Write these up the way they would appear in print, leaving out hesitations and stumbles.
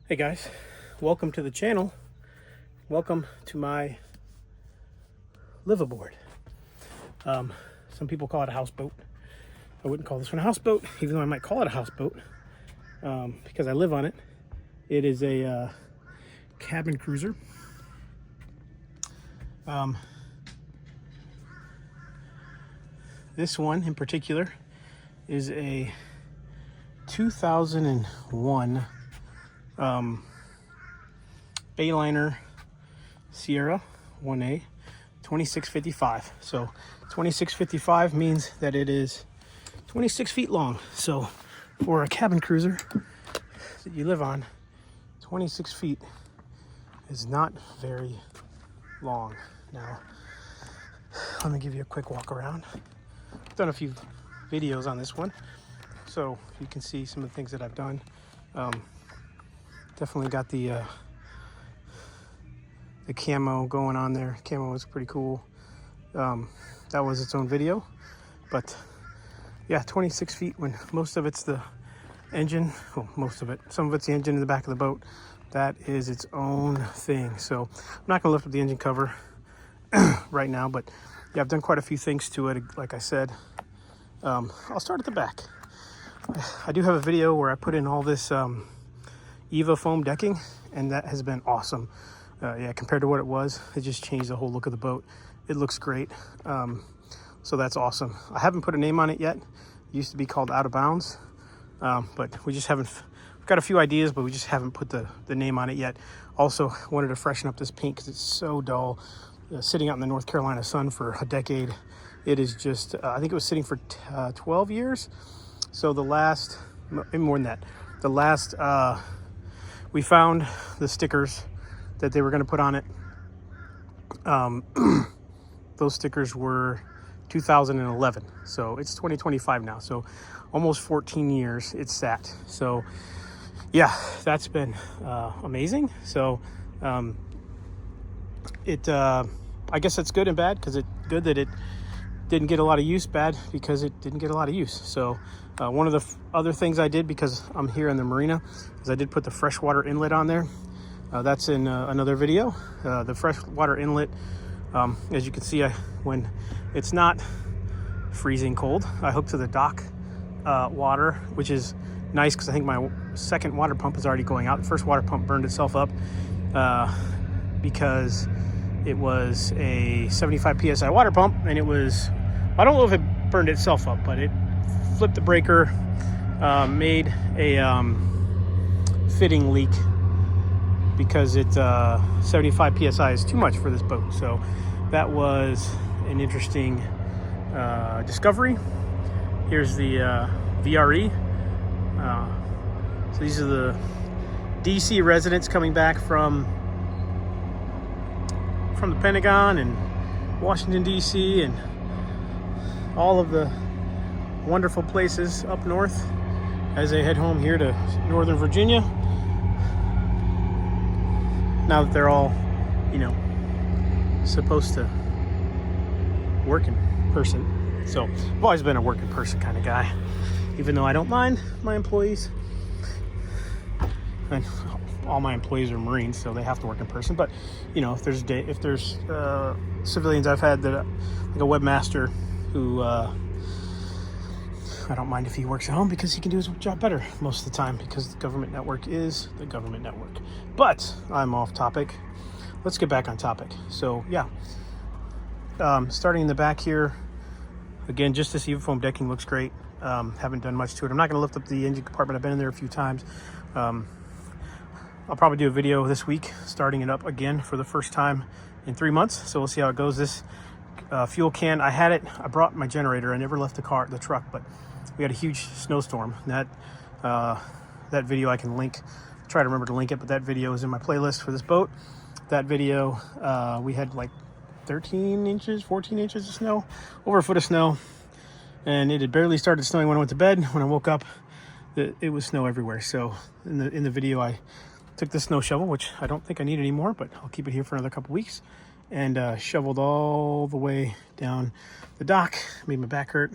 Hey guys, welcome to the channel. Welcome to my Liveaboard. Some people call it a houseboat. I wouldn't call this one a houseboat, even though I might call it a houseboat because I live on it. It is a cabin cruiser. This one in particular is a 2001 Bayliner Ciera 1A 2655. So 2655 means that it is 26 feet long. So for a cabin cruiser that you live on, 26 feet is not very long. Now, let me give you a quick walk around. I've done a few videos on this one, so you can see some of the things that I've done. Definitely got the camo going on there. Camo was pretty cool. That was its own video, but yeah, 26 feet when most of it's the engine. Well, most of it. Some of it's the engine in the back of the boat. That is its own thing. So I'm not gonna lift up the engine cover right now, but yeah, I've done quite a few things to it. Like I said, I'll start at the back. I do have a video where I put in all this Eva foam decking, and that has been awesome. Yeah, compared to what it was, it just changed the whole look of the boat. It looks great. So that's awesome. I haven't put a name on it yet. It used to be called Out of Bounds, but we just haven't. We've got a few ideas, but we just haven't put the name on it yet. Also, wanted to freshen up this paint because it's so dull. Sitting out in the North Carolina sun for a decade, it is just. I think it was sitting for 12 years. So the last, maybe more than that, the last. We found the stickers that they were going to put on it. Those stickers were 2011, so it's 2025 now, so almost 14 years it's sat. So yeah, that's been amazing. So I guess that's good and bad, because it's good that it didn't get a lot of use, bad because it didn't get a lot of use. So one of the other things I did, because I'm here in the marina, is I did put the freshwater inlet on there. That's in another video. The freshwater inlet, as you can see, when it's not freezing cold, I hook to the dock water, which is nice because I think my second water pump is already going out. The first water pump burned itself up because it was a 75 psi water pump, and it was, I don't know if it burned itself up, but it flipped the breaker, made a fitting leak, because it's 75 psi is too much for this boat. So that was an interesting discovery. Here's the VRE. So these are the DC residents coming back from the Pentagon and Washington DC and all of the wonderful places up north as they head home here to Northern Virginia. Now that they're all, supposed to work in person. So I've always been a work in person kind of guy, even though I don't mind my employees. And all my employees are Marines, so they have to work in person. But if there's civilians I've had, that like a webmaster who I don't mind if he works at home, because he can do his job better most of the time, because the government network is the government network. But I'm off topic. Let's get back on topic. So yeah, starting in the back here, again, just this Eva foam decking looks great. Haven't done much to it. I'm not going to lift up the engine compartment. I've been in there a few times. I'll probably do a video this week starting it up again for the first time in 3 months. So we'll see how it goes. This fuel can, I brought my generator. I never left the truck, but we had a huge snowstorm. And that video I can link. Try to remember to link it, but that video is in my playlist for this boat. That video, we had like 14 inches of snow, over a foot of snow, and it had barely started snowing when I went to bed. When I woke up, it was snow everywhere. So in the video, I took the snow shovel, which I don't think I need anymore, but I'll keep it here for another couple weeks, and shoveled all the way down the dock, made my back hurt,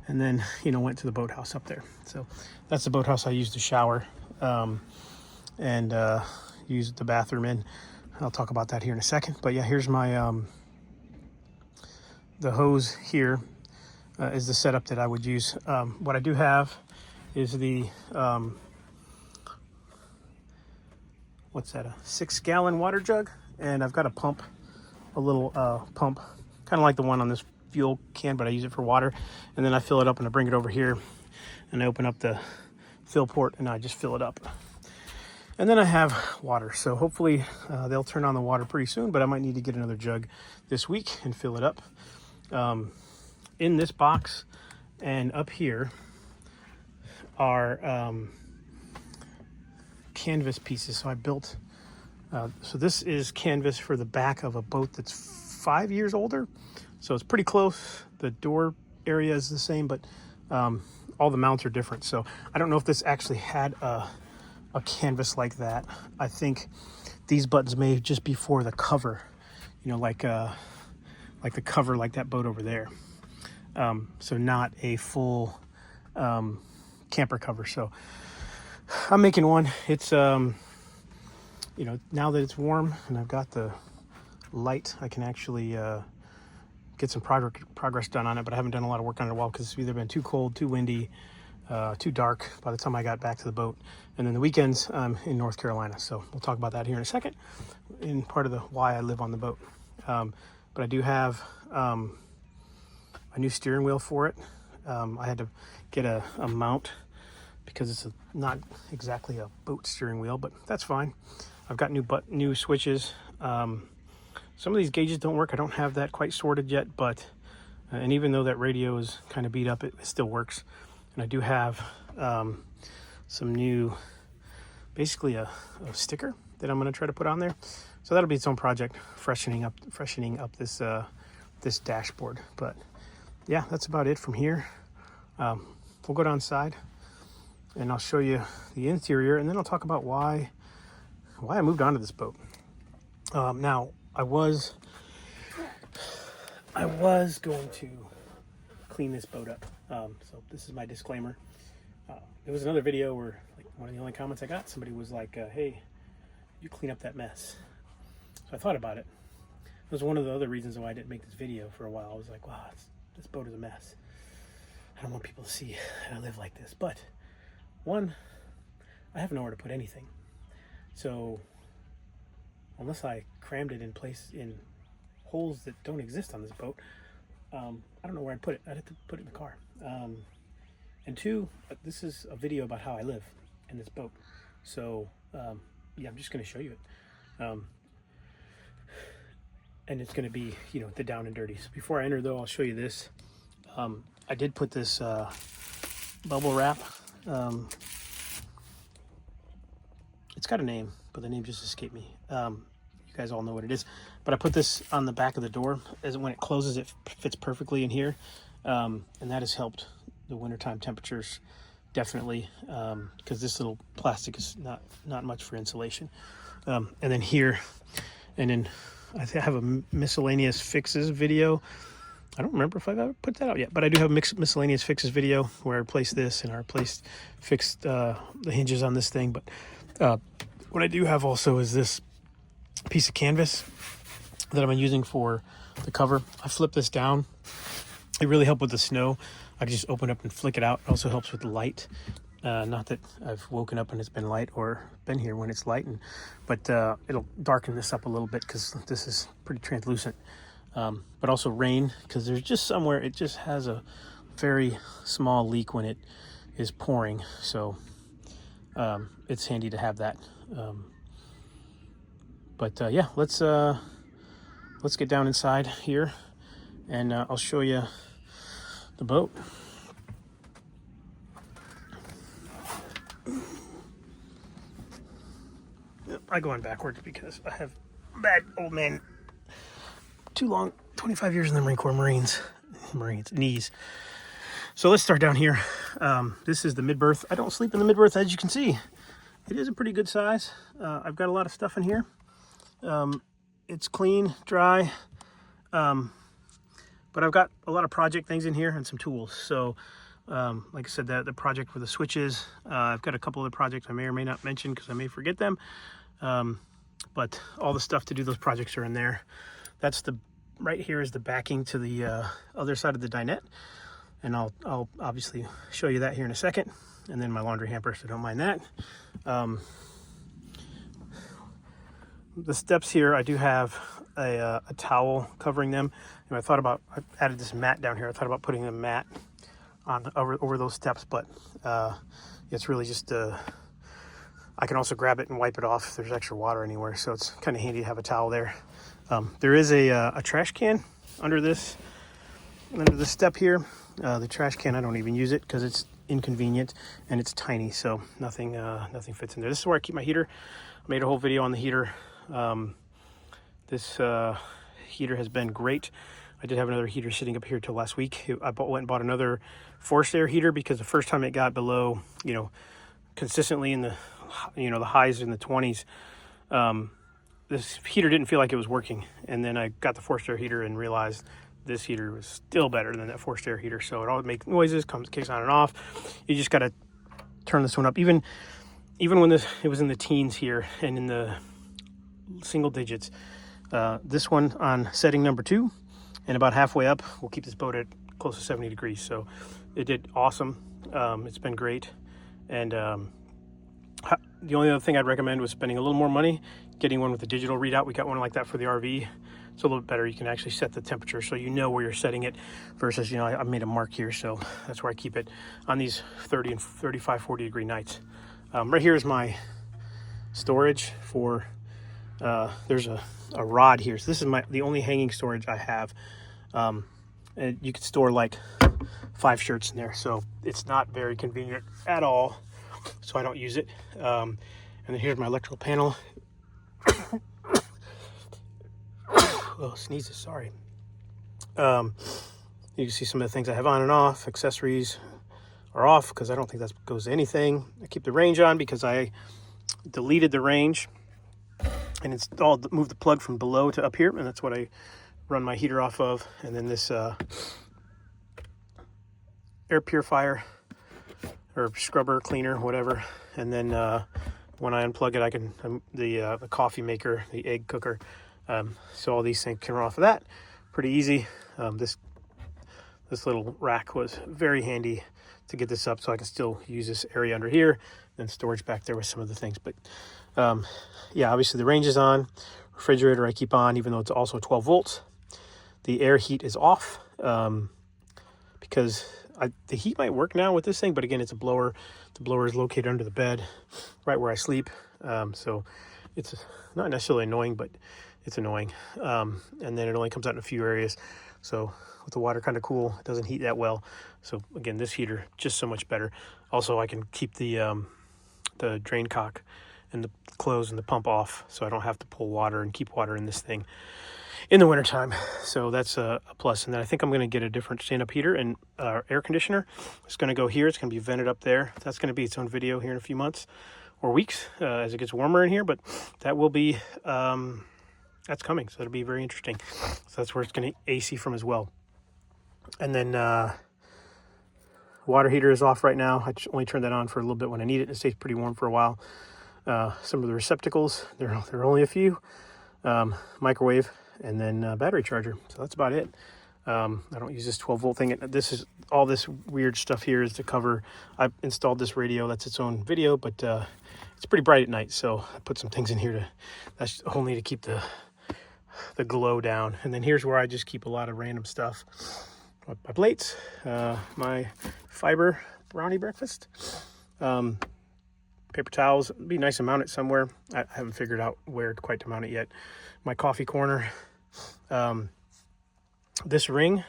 and then went to the boathouse up there. So that's the boathouse I used to shower. and use the bathroom in. I'll talk about that here in a second. But yeah, here's my the hose here is the setup that I would use. What I do have is the what's that, a 6-gallon water jug, and I've got a pump, a little pump, kind of like the one on this fuel can, but I use it for water. And then I fill it up and I bring it over here and I open up the fill port and I just fill it up. And then I have water. So hopefully they'll turn on the water pretty soon, but I might need to get another jug this week and fill it up. In this box and up here are canvas pieces. So I built, so this is canvas for the back of a boat that's 5 years older. So it's pretty close. The door area is the same, but all the mounts are different. So I don't know if this actually had a canvas like that. I think these buttons may just be for the cover, you know, like the cover, like that boat over there. So not a full camper cover. So I'm making one. It's you know, now that it's warm and I've got the light, I can actually get some progress done on it, but I haven't done a lot of work on it in a while because it's either been too cold, too windy, too dark by the time I got back to the boat. And then the weekends I'm in North Carolina, so we'll talk about that here in a second in part of the why I live on the boat. But I do have a new steering wheel for it. I had to get a mount because it's not exactly a boat steering wheel, but that's fine. I've got new switches. Some of these gauges don't work. I don't have that quite sorted yet, but and even though that radio is kind of beat up, it still works. And I do have some new, basically a sticker that I'm going to try to put on there. So that'll be its own project, freshening up this this dashboard. But yeah, that's about it from here. We'll go downside and I'll show you the interior, and then I'll talk about why I moved on to this boat. Now I was going to clean this boat up. So this is my disclaimer. There was another video where, like, one of the only comments I got, somebody was like, hey, you clean up that mess. So I thought about it. It was one of the other reasons why I didn't make this video for a while. I was like, wow, this boat is a mess. I don't want people to see I live like this. But one, I have nowhere to put anything. So unless I crammed it in holes that don't exist on this boat, I don't know where I'd put it. I'd have to put it in the car. And two, this is a video about how I live in this boat. So yeah, I'm just going to show you it. And it's going to be, you know, the down and dirty. So before I enter, though, I'll show you this. I did put this bubble wrap. It's got a name, but the name just escaped me. You guys all know what it is. But I put this on the back of the door. As when it closes, it fits perfectly in here. And that has helped the wintertime temperatures, definitely, because this little plastic is not much for insulation. And then here, and then I have a miscellaneous fixes video. I don't remember if I've ever put that out yet, but I do have a miscellaneous fixes video where I replaced this and I fixed the hinges on this thing. But what I do have also is this piece of canvas that I've been using for the cover. I flip this down. It really helped with the snow. I just open up and flick it out. It also helps with light. Not that I've woken up and it's been light or been here when it's light, but it'll darken this up a little bit because this is pretty translucent. But also rain, because there's just somewhere it just has a very small leak when it is pouring. So it's handy to have that. But yeah, let's get down inside here and I'll show you the boat. I go on backwards because I have bad old man, too long, 25 years in the Marine Corps, Marines, knees. So let's start down here. This is the mid-berth. I don't sleep in the mid-berth, as you can see. It is a pretty good size. I've got a lot of stuff in here. It's clean, dry, but I've got a lot of project things in here and some tools. So Like I said, the project with the switches, I've got a couple of projects I may or may not mention because I may forget them. But all the stuff to do those projects are in there. That's right here is the backing to the other side of the dinette. And I'll obviously show you that here in a second. And then my laundry hamper, so don't mind that. The steps here, I do have a towel covering them. And I added this mat down here. I thought about putting a mat on over those steps, but it's really just I can also grab it and wipe it off if there's extra water anywhere, so it's kind of handy to have a towel there. There is a trash can under this step here. The trash can, I don't even use it because it's inconvenient and it's tiny, so nothing fits in there. This is where I keep my heater. I made a whole video on the heater. This heater has been great. I did have another heater sitting up here till last week. I went and bought another forced air heater because the first time it got below, consistently in the, the highs in the 20s, this heater didn't feel like it was working. And then I got the forced air heater and realized this heater was still better than that forced air heater. So it all makes noises, kicks on and off. You just got to turn this one up. Even when it was in the teens here and in the single digits, this one on setting number 2 and about halfway up, we'll keep this boat at close to 70 degrees. So it did awesome. It's been great. And the only other thing I'd recommend was spending a little more money, getting one with a digital readout. We got one like that for the RV. It's a little bit better. You can actually set the temperature so you know where you're setting it versus, I made a mark here. So that's where I keep it on these 30 and 35, 40 degree nights. Right here is my storage for, there's a rod here. So this is the only hanging storage I have. And you could store like 5 shirts in there. So it's not very convenient at all. So I don't use it. And then here's my electrical panel. Oh, sneezes, sorry. You can see some of the things I have on and off. Accessories are off because I don't think that goes to anything. I keep the range on because I deleted the range and moved the plug from below to up here, and that's what I run my heater off of. And then this air purifier or scrubber, cleaner, whatever. And then when I unplug it, I can the coffee maker, the egg cooker. So all these things can run off of that pretty easy. This little rack was very handy to get this up, so I can still use this area under here, then storage back there with some of the things. But yeah, obviously the range is on. Refrigerator I keep on, even though it's also 12 volts. The air heat is off because the heat might work now with this thing, but again, it's a blower. The blower is located under the bed, right where I sleep. So it's not necessarily annoying, but it's annoying. And then it only comes out in a few areas. So with the water kind of cool, it doesn't heat that well. So again, this heater, just so much better. Also, I can keep the drain cock and the close and the pump off, so I don't have to pull water and keep water in this thing in the wintertime. So that's a plus. And then I think I'm going to get a different stand-up heater and air conditioner. It's going to go here. It's going to be vented up there. That's going to be its own video here in a few months or weeks as it gets warmer in here. But that will be, that's coming. So it'll be very interesting. So that's where it's going to AC from as well. And then water heater is off right now. I only turn that on for a little bit when I need it. It stays pretty warm for a while. Some of the receptacles, there are only a few. Microwave, and then battery charger. So that's about it. I don't use this 12 volt thing. All this weird stuff here is to cover. I've installed this radio. That's its own video, but it's pretty bright at night. So I put some things in here that's only to keep the glow down. And then here's where I just keep a lot of random stuff. My plates, my fiber brownie breakfast, paper towels. It'd be nice to mount it somewhere. I haven't figured out where quite to mount it yet. My coffee corner. This ring,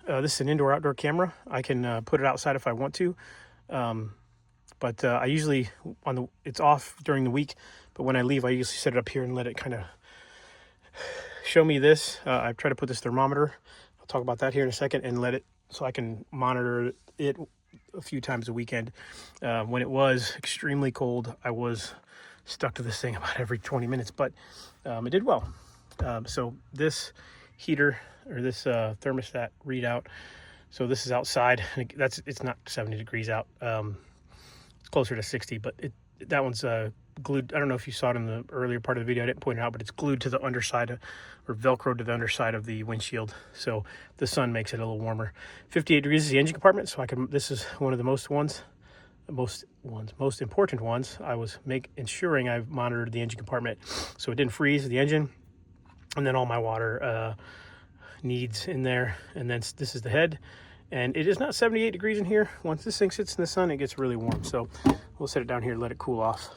this is an indoor-outdoor camera. I can put it outside if I want to, but I usually it's off during the week. But when I leave, I usually set it up here and let it kind of show me this. I try to put this thermometer. I'll talk about that here in a second, and let it so I can monitor it a few times a weekend. When it was extremely cold, I was stuck to this thing about every 20 minutes, but it did well. So this heater or this thermostat readout So this is outside. It's not 70 degrees out. It's closer to 60, but that one's glued. I don't know if you saw it in the earlier part of the video. I didn't point it out, but it's glued to the underside or Velcro to the underside of the windshield. So the sun makes it a little warmer. 58 degrees is the engine compartment. So this is one of the most important ones. I was ensuring I've monitored the engine compartment so it didn't freeze the engine, and then all my water needs in there. And then this is the head, and it is not 78 degrees in here. Once this thing sits in the sun, it gets really warm. So we'll set it down here and let it cool off.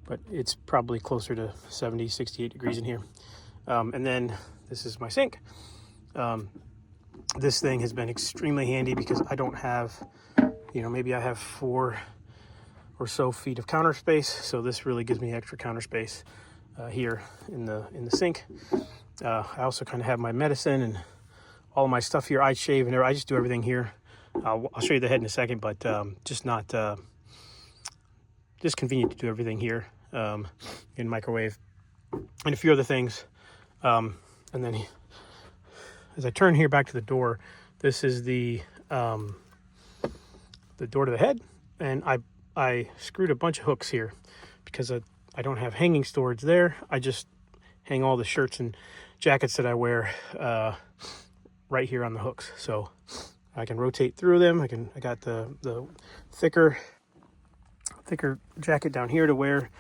But it's probably closer to 70, 68 degrees in here. And then this is my sink. This thing has been extremely handy because I don't have, maybe I have 4 or so feet of counter space. So this really gives me extra counter space here in the sink. I also kind of have my medicine and all of my stuff here. I shave and I just do everything here. I'll show you the head in a second, but just convenient to do everything here in microwave and a few other things. And then as I turn here back to the door, this is the door to the head, and I screwed a bunch of hooks here because I don't have hanging storage there. I just hang all the shirts and jackets that I wear right here on the hooks, so I can rotate through them. I got the thicker jacket down here to wear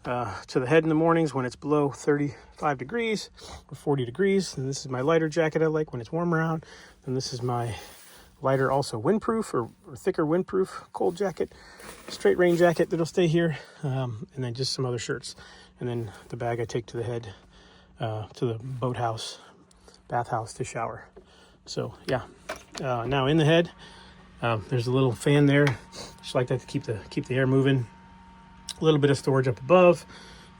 to the head in the mornings when it's below 35 degrees or 40 degrees. And this is my lighter jacket I like when it's warmer out. And this is my lighter, also windproof or thicker windproof cold jacket, straight rain jacket that'll stay here. And then just some other shirts. And then the bag I take to the head, to the bathhouse to shower. So yeah, now in the head, there's a little fan there. Just like that to keep the air moving. A little bit of storage up above,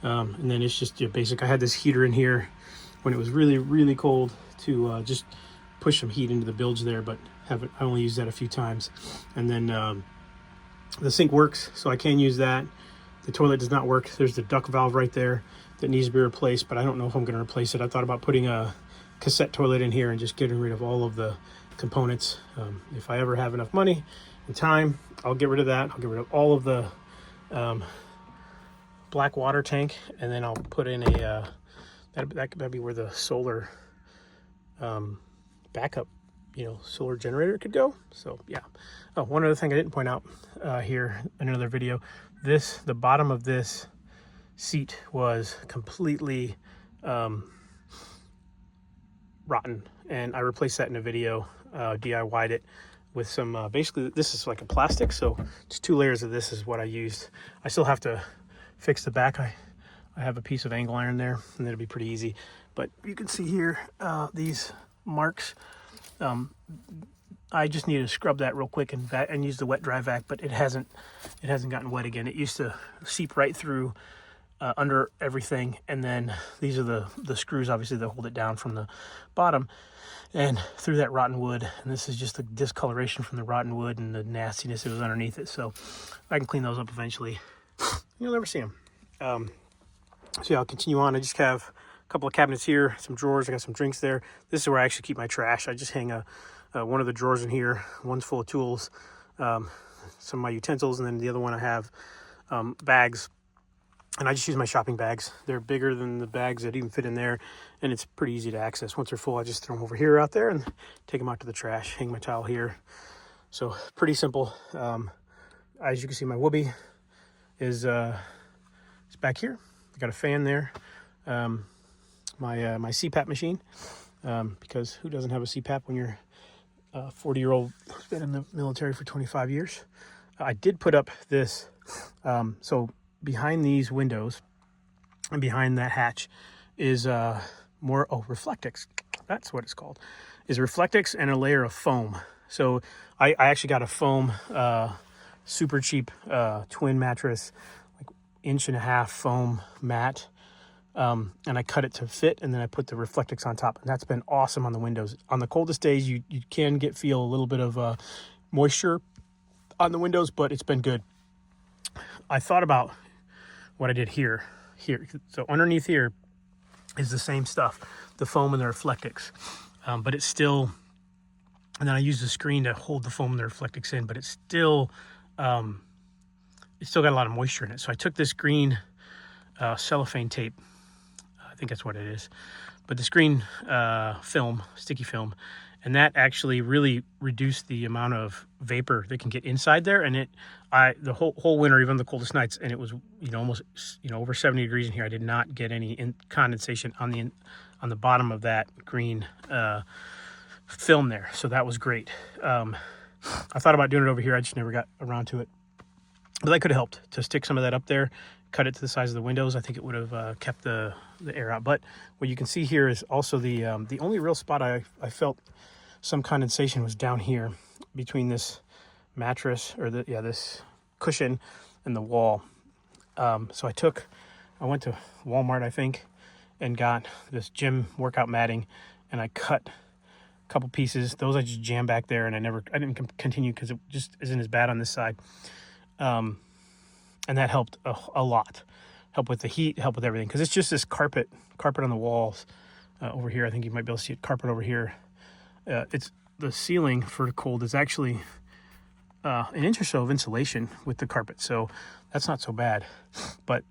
and then it's just your basic. I had this heater in here when it was really, really cold to just push some heat into the bilge there, but I only used that a few times. And then the sink works, so I can use that. The toilet does not work. There's the duct valve right there that needs to be replaced, but I don't know if I'm going to replace it. I thought about putting a cassette toilet in here and just getting rid of all of the components. If I ever have enough money and time, I'll get rid of that. I'll get rid of all of the black water tank, and then I'll put in a that'd be where the solar backup solar generator could go. So yeah. Oh, one other thing I didn't point out here in another video, the bottom of this seat was completely rotten, and I replaced that in a video. DIY'd it with some basically this is like a plastic, so just 2 layers of this is what I used. I still have to fix the back. I have a piece of angle iron there, and it'll be pretty easy. But you can see here these marks. I just need to scrub that real quick and use the wet dry vac, but it hasn't gotten wet again. It used to seep right through under everything, and then these are the screws obviously that hold it down from the bottom and through that rotten wood. And this is just the discoloration from the rotten wood and the nastiness that was underneath it. So I can clean those up eventually. You'll never see them. So yeah, I'll continue on. I just have a couple of cabinets here, some drawers. I got some drinks there. This is where I actually keep my trash. I just hang one of the drawers in here. One's full of tools, some of my utensils, and then the other one I have bags. And I just use my shopping bags. They're bigger than the bags that even fit in there, and it's pretty easy to access. Once they're full, I just throw them over here out there and take them out to the trash, hang my towel here. So pretty simple. As you can see, my whoopee is back here. I got a fan there. My CPAP machine, because who doesn't have a CPAP when you're a 40-year-old who's been in the military for 25 years? I did put up this, so behind these windows and behind that hatch is Reflectix. That's what it's called. Is Reflectix and a layer of foam. So I actually got a foam, super cheap twin mattress, like 1.5 inch foam mat, and I cut it to fit, and then I put the Reflectix on top, and that's been awesome on the windows. On the coldest days, you can feel a little bit of moisture on the windows, but it's been good. I thought about what I did here. So underneath here is the same stuff, the foam and the Reflectix, but it's still and then I used the screen to hold the foam that reflects in, but it's still got a lot of moisture in it. So I took this green cellophane tape, I think that's what it is, but this green film, sticky film, and that actually really reduced the amount of vapor that can get inside there. And the whole winter, even the coldest nights, and it was almost over 70 degrees in here, I did not get any condensation on the bottom of that green film there. So that was great. I thought about doing it over here, I just never got around to it. But that could have helped to stick some of that up there, cut it to the size of the windows. I think it would have kept the air out. But what you can see here is also the only real spot I felt some condensation was down here between this mattress, or this cushion, and the wall. So I went to Walmart, I think, and got this gym workout matting, and I cut a couple pieces. Those I just jammed back there, and I didn't continue because it just isn't as bad on this side. And that helped a lot. Help with the heat, help with everything, because it's just this carpet on the walls over here. I think you might be able to see it, carpet over here. It's the ceiling for the cold is actually an inch or so of insulation with the carpet, so that's not so bad. But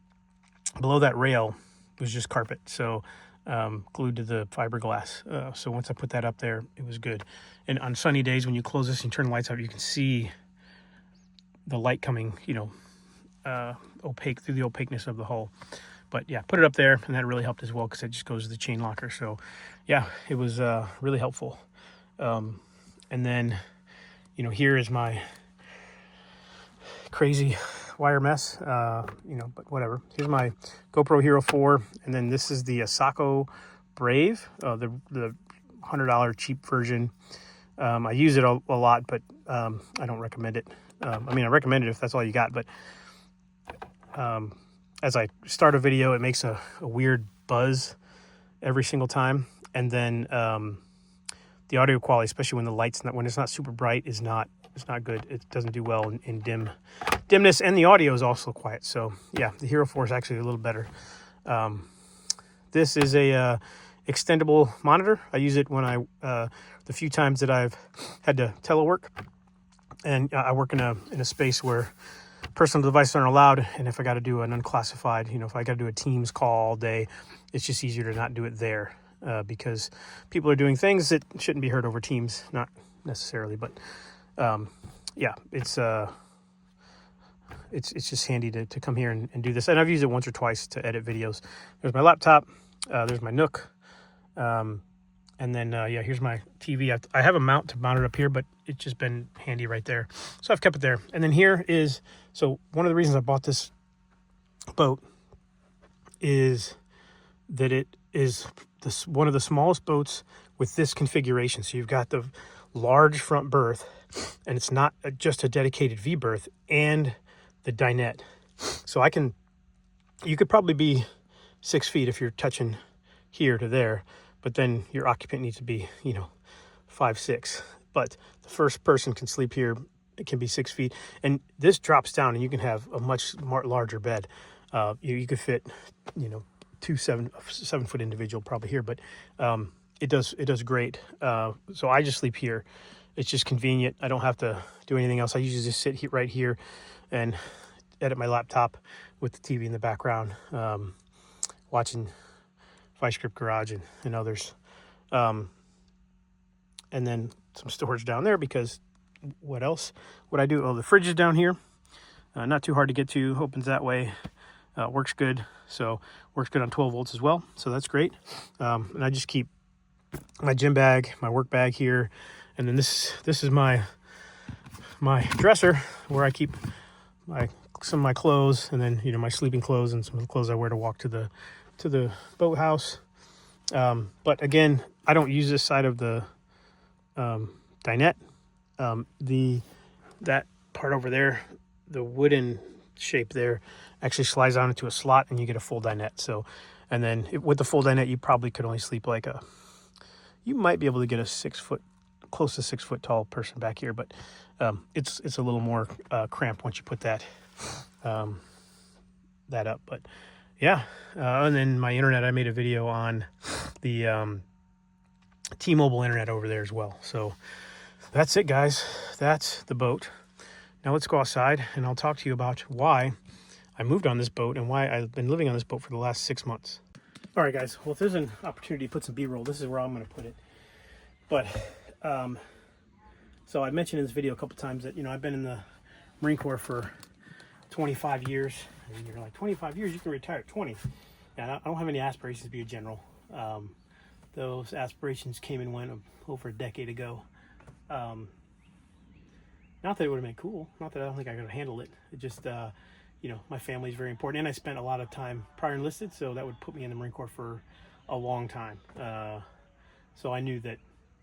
below that rail was just carpet, so glued to the fiberglass. So once I put that up there, it was good. And on sunny days, when you close this and you turn the lights out, you can see the light coming, opaque through the opaqueness of the hull. But yeah, put it up there, and that really helped as well, because it just goes to the chain locker. So yeah, it was really helpful. And then, here is my crazy wire mess, but whatever. Here's my GoPro Hero 4, and then this is the Asako Brave, the $100 cheap version. I use it a lot, but I don't recommend it. I recommend it if that's all you got, but as I start a video, it makes a weird buzz every single time, and then the audio quality, especially when it's not super bright, is not good. It doesn't do well in dimness, and the audio is also quiet. So yeah, the Hero 4 is actually a little better. This is a extendable monitor. I use it when the few times that I've had to telework, and I work in a space where personal devices aren't allowed, and if I got to do an unclassified, if I got to do a Teams call all day, it's just easier to not do it there, because people are doing things that shouldn't be heard over Teams, not necessarily, but yeah, it's just handy to come here and do this. And I've used it once or twice to edit videos. There's my laptop, there's my Nook, and then here's my TV. I have a mount to mount it up here, but it's just been handy right there, so I've kept it there. And then here is, so one of the reasons I bought this boat is that it is one of the smallest boats with this configuration. So you've got the large front berth, and it's not just a dedicated V berth, and the dinette. So you could probably be 6 feet if you're touching here to there, but then your occupant needs to be 5'6". But the first person can sleep here. It can be 6 feet, and this drops down, and you can have a much larger bed. You could fit two 7-foot individual probably here, but it does great. So I just sleep here. It's just convenient. I don't have to do anything else. I usually just sit right here and edit my laptop with the TV in the background, watching Vice-Grip Garage and others. And then some storage down there, because what else would I do? Oh, the fridge is down here. Not too hard to get to. Opens that way. Works good. So works good on 12 volts as well. So that's great. And I just keep my gym bag, my work bag here. And then this is my dresser, where I keep some of my clothes, and then my sleeping clothes, and some of the clothes I wear to walk to the boathouse. But again, I don't use this side of the dinette. That part over there, the wooden shape there, actually slides down into a slot, and you get a full dinette. So, and then with the full dinette, you probably could only sleep you might be able to get a close to 6 foot tall person back here, but it's a little more cramped once you put that up. But yeah, and then my internet, I made a video on the T-Mobile internet over there as well. So that's it, guys. That's the boat. Now let's go outside and I'll talk to you about why I moved on this boat and why I've been living on this boat for the last 6 months. All right, guys. Well, if there's an opportunity to put some B-roll, this is where I'm going to put it. But, so I mentioned in this video a couple times that, I've been in the Marine Corps for 25 years. And you're like, 25 years? You can retire at 20. Yeah, I don't have any aspirations to be a general. Those aspirations came and went over a decade ago. Not that it would have been cool. Not that I don't think I could have handled it. It just, my family is very important. And I spent a lot of time prior enlisted, so that would put me in the Marine Corps for a long time. So I knew that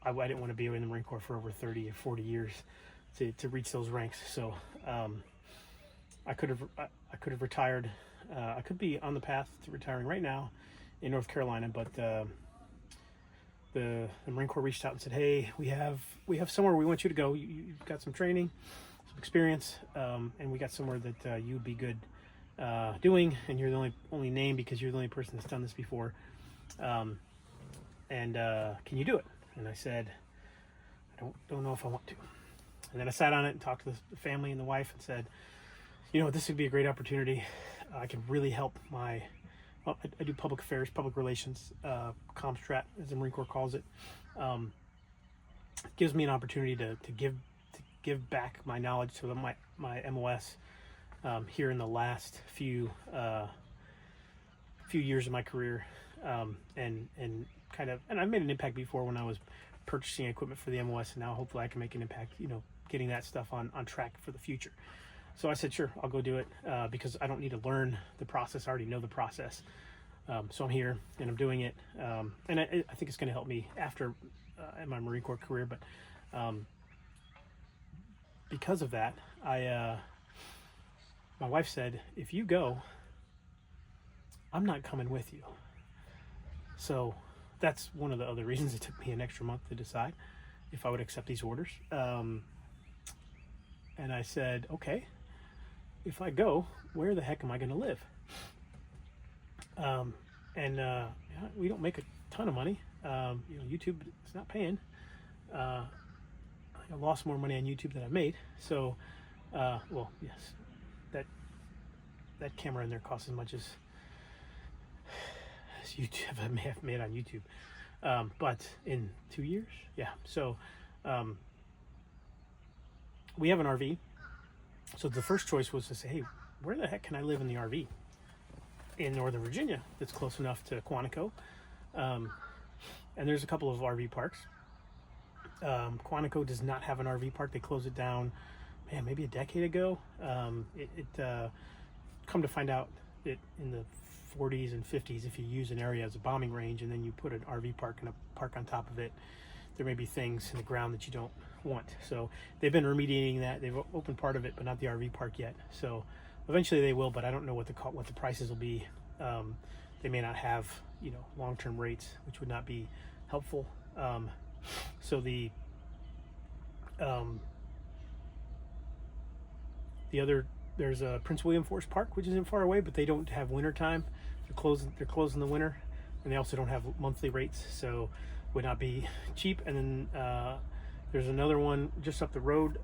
I didn't want to be in the Marine Corps for over 30 or 40 years to reach those ranks. So I could have retired. I could be on the path to retiring right now in North Carolina, but the Marine Corps reached out and said, "Hey, we have somewhere we want you to go. You've got some training, some experience, and we got somewhere that you would be good doing, and you're the only name because you're the only person that's done this before. And can you do it?" And I said, "I don't know if I want to." And then I sat on it and talked to the family and the wife and said, this would be a great opportunity. I can really help I do public affairs, public relations, comstrat, as the Marine Corps calls it. Gives me an opportunity to give back my knowledge to my MOS here in the last few years of my career, and I've made an impact before when I was purchasing equipment for the MOS, and now hopefully I can make an impact, getting that stuff on track for the future. So I said, sure, I'll go do it, because I don't need to learn the process. I already know the process. So I'm here and I'm doing it. And I think it's going to help me after in my Marine Corps career. But because of that, my wife said, if you go, I'm not coming with you. So that's one of the other reasons it took me an extra month to decide if I would accept these orders. And I said, okay, if I go, where the heck am I going to live? We don't make a ton of money. YouTube is not paying. I lost more money on YouTube than I made. So, yes, that camera in there costs as much as YouTube I may have made on YouTube. But in 2 years, yeah. So, we have an RV. So the first choice was to say, hey, where the heck can I live in the RV? In Northern Virginia, that's close enough to Quantico. And there's a couple of RV parks. Quantico does not have an RV park. They closed it down, maybe a decade ago. Come to find out that in the 40s and 50s, if you use an area as a bombing range and then you put an RV park and a park on top of it, there may be things in the ground that you don't want. So they've been remediating that. They've opened part of it, but not the RV park yet. So eventually they will, but I don't know what the prices will be. They may not have, long-term rates, which would not be helpful. So there's a Prince William Forest Park, which isn't far away, but they don't have winter time. They're closed in the winter, and they also don't have monthly rates, so would not be cheap. And then there's another one just up the road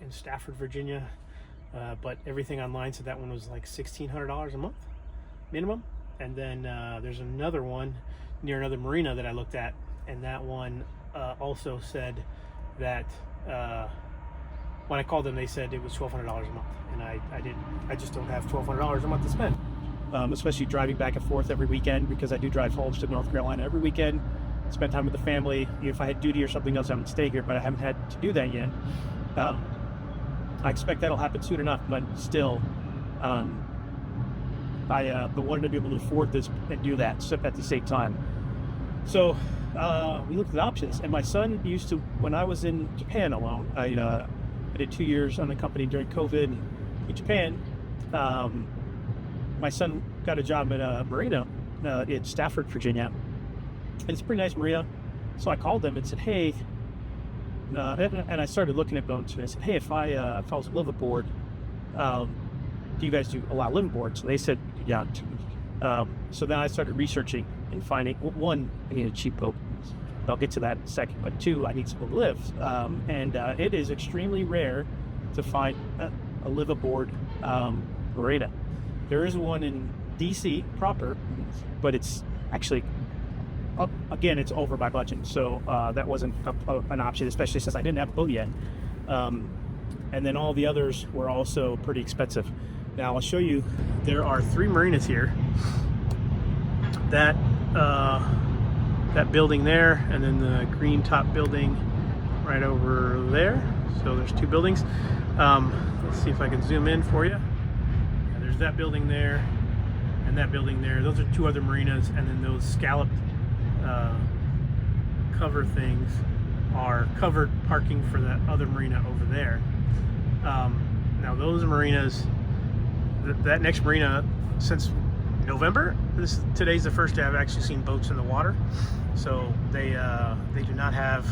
in Stafford, Virginia, but everything online said that one was like $1,600 a month minimum. And then there's another one near another marina that I looked at, and that one also said that when I called them, they said it was $1,200 a month, and I just don't have $1,200 a month to spend, especially driving back and forth every weekend, because I do drive home to North Carolina every weekend, spend time with the family. If I had duty or something else, I would stay here, but I haven't had to do that yet. I expect that'll happen soon enough, but still, I wanted to be able to afford this and do that at the same time. So we looked at options, and my son used to, when I was in Japan alone, I did 2 years on the company during COVID in Japan. My son got a job at a marina in Stafford, Virginia. And it's a pretty nice marina. So I called them and said, hey, and I started looking at boats, and I said, hey, if I was a liveaboard, do you guys allow liveaboard? So they said, yeah. So then I started researching and finding, one, I need a cheap boat. I'll get to that in a second. But 2, I need someone to live. And it is extremely rare to find a liveaboard marina. There is one in DC proper, but it's actually, again, it's over my budget. So that wasn't an option, especially since I didn't have a boat yet. And then all the others were also pretty expensive. Now I'll show you, there are 3 marinas here. That building there, and then the green top building right over there. So there's 2 buildings. Let's see if I can zoom in for you. Yeah, there's that building there and that building there. Those are 2 other marinas, and then those scalloped cover things are covered parking for that other marina over there. Now those marinas, that next marina, since November, today's the first day I've actually seen boats in the water. So they do not have,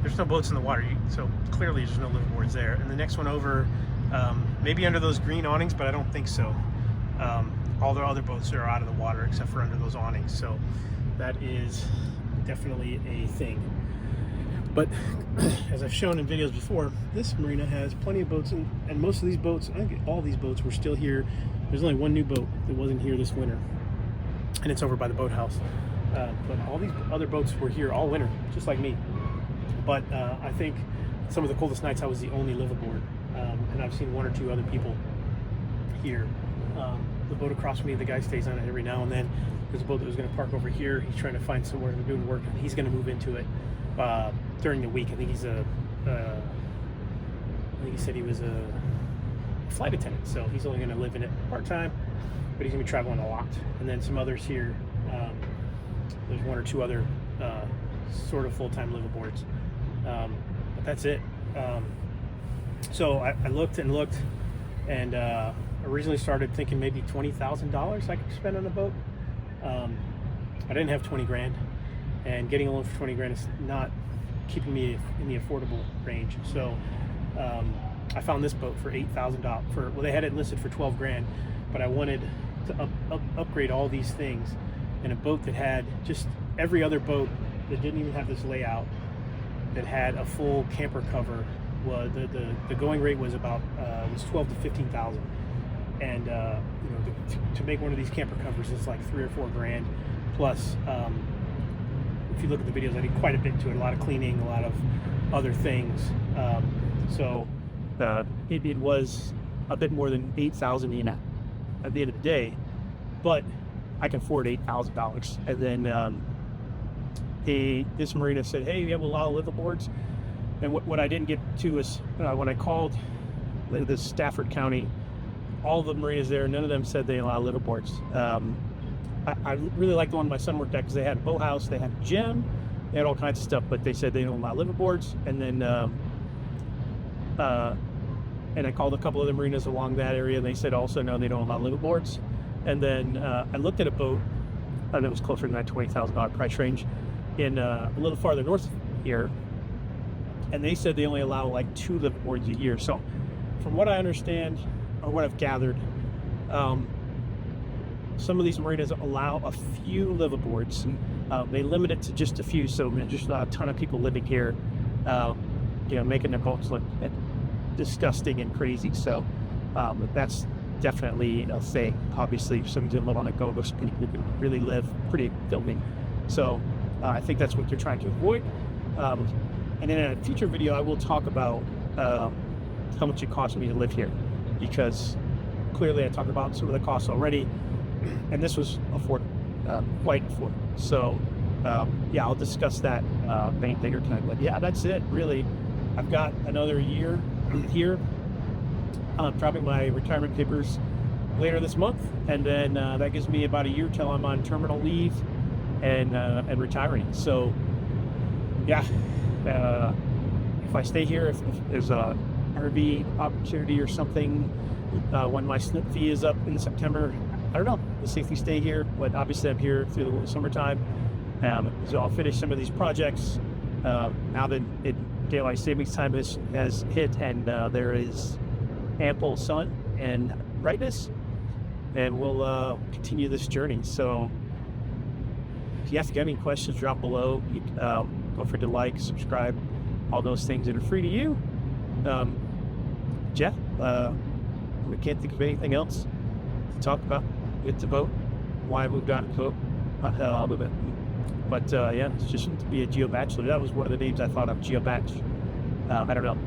there's no boats in the water, so clearly there's no liveaboards there. And the next one over, maybe under those green awnings, but I don't think so. All the other boats are out of the water except for under those awnings. So that is definitely a thing. But as I've shown in videos before, this marina has plenty of boats, and most of these boats, I think all these boats were still here. There's only 1 new boat that wasn't here this winter, and it's over by the boathouse. But all these other boats were here all winter, just like me. But I think some of the coldest nights I was the only liveaboard, and I've seen 1 or 2 other people here. The boat across from me, the guy stays on it every now and then. There's a boat that was going to park over here. He's trying to find somewhere to do work, and he's going to move into it during the week. I think he's I think he said he was a flight attendant, so he's only going to live in it part-time, but he's going to be traveling a lot. And then some others here, there's 1 or 2 other sort of full-time liveaboards, but that's it. So I looked and looked, and originally started thinking maybe $20,000 I could spend on a boat. I didn't have 20 grand, and getting a loan for 20 grand is not keeping me in the affordable range. So I found this boat for $8,000. Well, they had it listed for 12 grand, but I wanted to upgrade all these things, and a boat that had just every other boat that didn't even have this layout, that had a full camper cover. Was the going rate was about was 12 to 15,000, and you know, to make one of these camper covers is like 3 or 4 grand. Plus, if you look at the videos, I did quite a bit to it, a lot of cleaning, a lot of other things. So it was a bit more than $8,000 at the end of the day, but I can afford $8,000. And then this marina said, hey, we have a lot of liveaboards. And what I didn't get to is when I called the Stafford County, all the marinas there, none of them said they allow liveaboards. I really liked the one my son worked at because they had a boathouse, they had a gym, they had all kinds of stuff, but they said they don't allow liveaboards. And then and I called a couple other marinas along that area, and they said also no, they don't allow liveaboards. And then I looked at a boat that was closer to that $20,000 price range in a little farther north here, and they said they only allow like 2 liveaboards a year. So from what I understand, or what I've gathered, some of these marinas allow a few liveaboards. They limit it to just a few, so just not a ton of people living here, you know, making their boats look disgusting and crazy. So that's definitely a thing. Obviously, if somebody didn't live on a go-go, people could really live pretty filthy. So I think that's what they're trying to avoid. And in a future video, I will talk about how much it costs me to live here, because clearly I talked about some of the costs already, and this was affordable, quite affordable. So yeah, I'll discuss that later time. But yeah, that's it really. I've got another year here. I'm dropping my retirement papers later this month, and then that gives me about a year till I'm on terminal leave and retiring. So yeah, if I stay here, if there's a RV opportunity or something, when my SNP fee is up in September, I don't know. We'll see if we stay here, but obviously I'm here through the summertime. So I'll finish some of these projects now that daylight savings time has hit, and there is ample sun and brightness, and we'll continue this journey. So if you have any questions, drop below. Don't forget to like, subscribe, all those things that are free to you. Jeff, we can't think of anything else to talk about. It's a boat. Why I moved on to boat. A little bit. But yeah, it's just to be a Geo Bachelor. That was one of the names I thought of, Geo Batch. I don't know.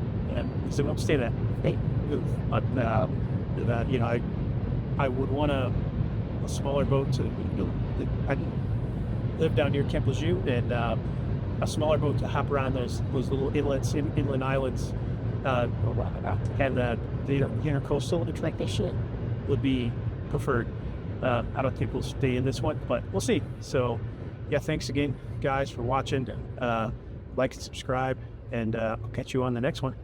So don't stay that. Hey, but you know, I would want a smaller boat to. I live down near Camp Lejeune, and a smaller boat to hop around those little inlets, inland islands, and the intercoastal attraction would be preferred. I don't think we'll stay in this one, but we'll see. So, yeah, thanks again, guys, for watching. Like and subscribe, and I'll catch you on the next one.